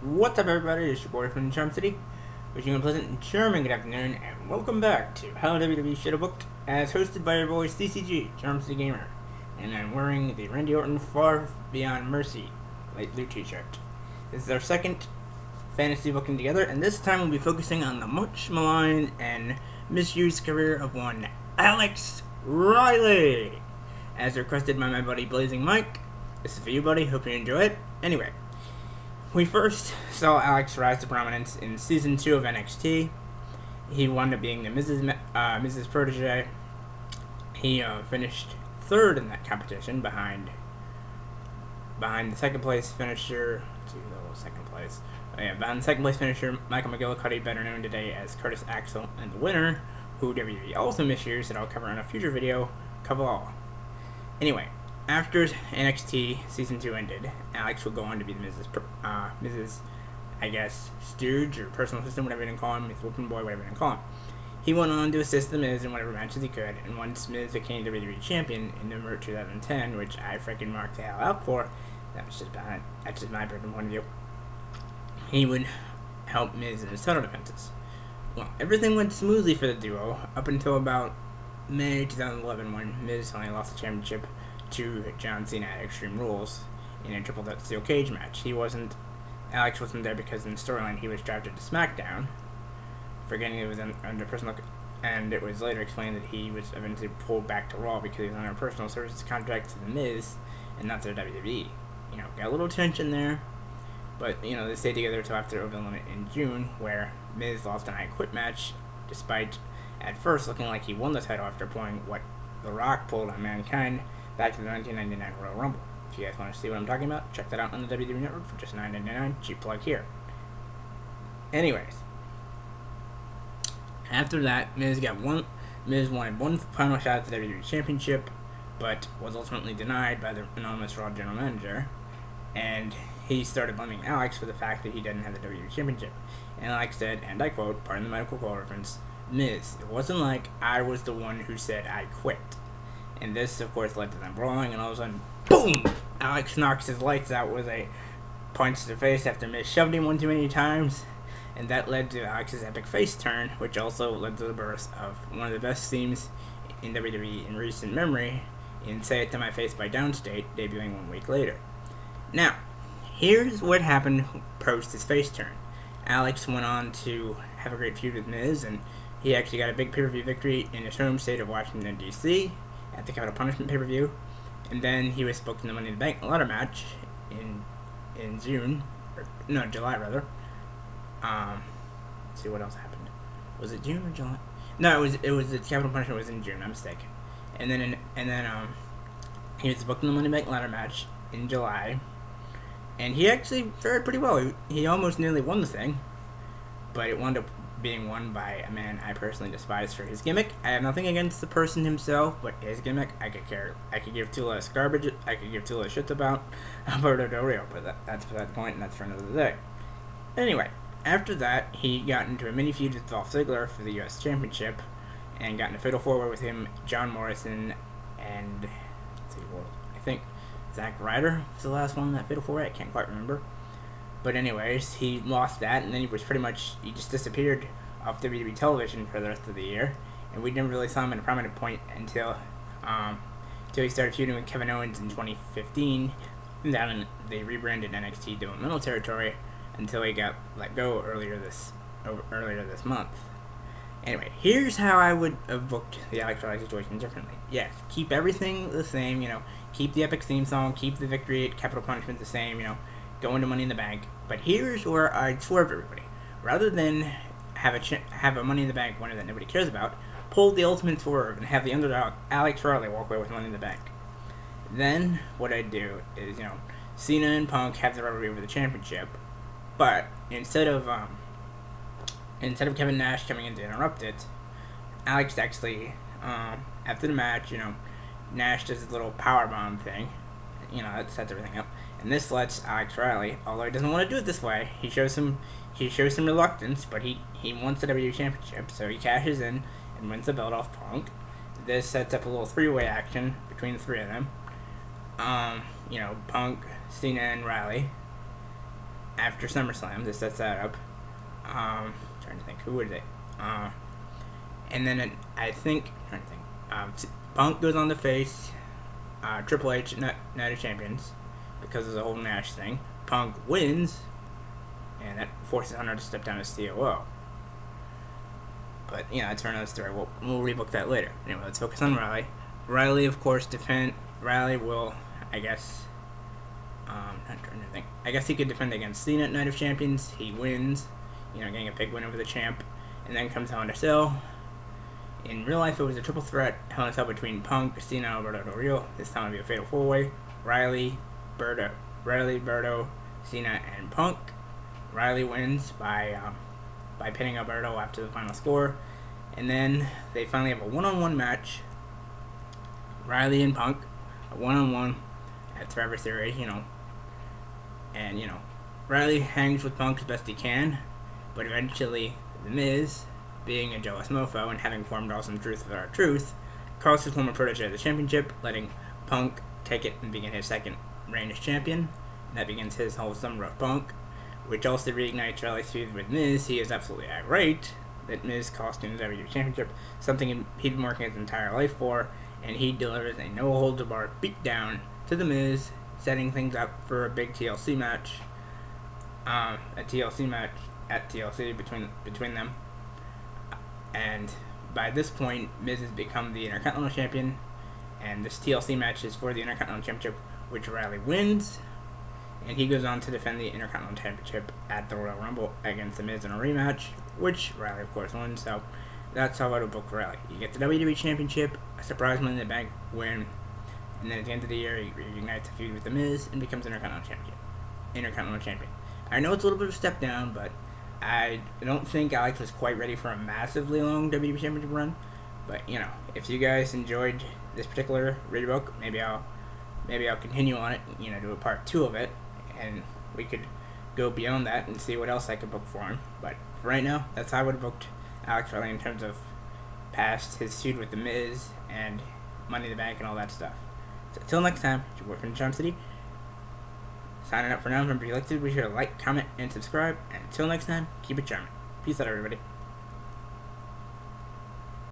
What's up, everybody? It's your boy from Charm City, wishing you a pleasant German good afternoon, and welcome back to How WWE Should Have Booked, as hosted by your boy CCG, Charm City Gamer, and I'm wearing the Randy Orton Far Beyond Mercy light blue t-shirt. This is our second fantasy booking together, and this time we'll be focusing on the much maligned and misused career of one Alex Riley, as requested by my buddy Blazing Mike. This is for you, buddy. Hope you enjoy it. Anyway, we first saw Alex rise to prominence in Season 2 of NXT. He wound up being the Mrs. Protege. He finished third in that competition behind the second place finisher. Behind the second place finisher, Michael McGillicuddy, better known today as Curtis Axel, and the winner, who WWE also misuse that I'll cover in a future video, Caval. Anyway, after NXT Season 2 ended, Alex would go on to be the Mrs. I guess, Stooge, or personal assistant, whatever you want to call him, Miss Whoopin' Boy, whatever you want to call him. He went on to assist The Miz in whatever matches he could, and once Miz became WWE Champion in November 2010, which I freaking marked the hell out for, that's just my personal point of view, he would help Miz in his title defenses. Well, everything went smoothly for the duo, up until about May 2011, when Miz only lost the championship to John Cena at Extreme Rules in a triple threat steel cage match. Alex wasn't there because in the storyline he was drafted to SmackDown, forgetting it was under personal, and it was later explained that he was eventually pulled back to Raw because he was under a personal services contract to The Miz and not to WWE. Got a little tension there, but they stayed together until after Over the Limit in June, where Miz lost an I Quit match, despite at first looking like he won the title after pulling what The Rock pulled on Mankind back to the 1999 Royal Rumble. If you guys want to see what I'm talking about, check that out on the WWE Network for just $9.99. Cheap plug here. Anyways, after that, Miz wanted one final shot at the WWE Championship, but was ultimately denied by the anonymous Raw General Manager, and he started blaming Alex for the fact that he didn't have the WWE Championship. And Alex said, and I quote, pardon the medical quote reference, "Miz, it wasn't like I was the one who said I quit." And this, of course, led to them brawling, and all of a sudden, boom! Alex knocks his lights out with a punch to the face after Miz shoved him one too many times, and that led to Alex's epic face turn, which also led to the birth of one of the best themes in WWE in recent memory, in Say It To My Face by Downstate, debuting 1 week later. Now, here's what happened post his face turn. Alex went on to have a great feud with Miz, and he actually got a big pay-per-view victory in his home state of Washington, D.C., at the Capital Punishment pay-per-view, and then he was booked in the Money in the Bank ladder match in July rather. Let's see what else happened. Was it June or July? No, it was the Capital Punishment was in June. I'm mistaken. And then he was booked in the Money in the Bank ladder match in July, and he actually fared pretty well. He almost nearly won the thing, but it wound up being won by a man I personally despise for his gimmick. I have nothing against the person himself, but his gimmick, I could give two less garbage. I could give two less shits about Alberto Del Rio, but that's beside the point, and that's for another day. Anyway, after that, he got into a mini feud with Dolph Ziggler for the U.S. Championship, and got in a fatal four-way with him, John Morrison, and I think Zack Ryder was the last one in that fatal four-way. I can't quite remember. But anyways, he lost that, and then he just disappeared off WWE television for the rest of the year, and we never really saw him in a prominent point until he started feuding with Kevin Owens in 2015, and they rebranded NXT Developmental Territory until he got let go earlier this month. Anyway, here's how I would have booked the Alex Riley situation differently. Yes, keep everything the same, keep the epic theme song, keep the victory at Capital Punishment the same, go into Money in the Bank. But here's where I'd swerve everybody. Rather than have a Money in the Bank winner that nobody cares about, pull the ultimate swerve and have the underdog Alex Riley walk away with Money in the Bank. Then what I'd do is, Cena and Punk have the rivalry over the championship, but instead of Kevin Nash coming in to interrupt it, Alex actually, after the match, Nash does his little powerbomb thing. That sets everything up. And this lets Alex Riley, although he doesn't want to do it this way, he shows some reluctance, but he wants the WWE Championship, so he cashes in and wins the belt off Punk. This sets up a little three-way action between the three of them. Punk, Cena, and Riley. after SummerSlam. This sets that up. Trying to think, who would they? And then I think, trying to think, Punk goes on to face Triple H, Night of Champions, because of the whole Nash thing. Punk wins, and that forces Hunter to step down as COO. But, that's for another story. We'll rebook that later. Anyway, let's focus on Riley. Riley, of course, Riley will, I guess, not trying to think. I guess he could defend against Cena at Night of Champions. He wins, getting a big win over the champ. And then comes Hell in a Cell. In real life, it was a triple threat Hell in a Cell between Punk, Cena, and Alberto Del Rio. This time it would be a fatal four-way. Riley, Berto, Cena, and Punk. Riley wins by pinning Alberto after the final score. And then they finally have a one-on-one match. Riley and Punk, a one-on-one at Survivor Series, And, Riley hangs with Punk as best he can. But eventually, The Miz, being a jealous mofo and having formed Awesome Truth with R-Truth, calls his former protege the championship, letting Punk take it and begin his second reign as champion. And that begins his whole Summer of Punk, which also reignites Riley's feud with Miz. He is absolutely irate that Miz cost him the WWE Championship, something he'd been working his entire life for, and he delivers a no-holds-barred beatdown to The Miz, setting things up for a big TLC match, a TLC match at TLC between them. And by this point, Miz has become the Intercontinental Champion, and this TLC match is for the Intercontinental Championship, which Riley wins, and he goes on to defend the Intercontinental Championship at the Royal Rumble against The Miz in a rematch, which Riley, of course, wins. So that's how I would book for Riley. You get the WWE Championship, a surprise Money in the Bank win, and then at the end of the year, he reunites a feud with The Miz and becomes Intercontinental Champion. I know it's a little bit of a step down, but I don't think Alex was quite ready for a massively long WWE Championship run. But, if you guys enjoyed this particular rebook, maybe I'll continue on it, do a part 2 of it, and we could go beyond that and see what else I could book for him. But for right now, that's how I would have booked Alex Riley in terms of past his feud with The Miz and Money in the Bank and all that stuff. So until next time, it's your boy from Charm City. Signing up for now. Remember, if you like to, be sure to like, comment, and subscribe. And until next time, keep it charming. Peace out, everybody.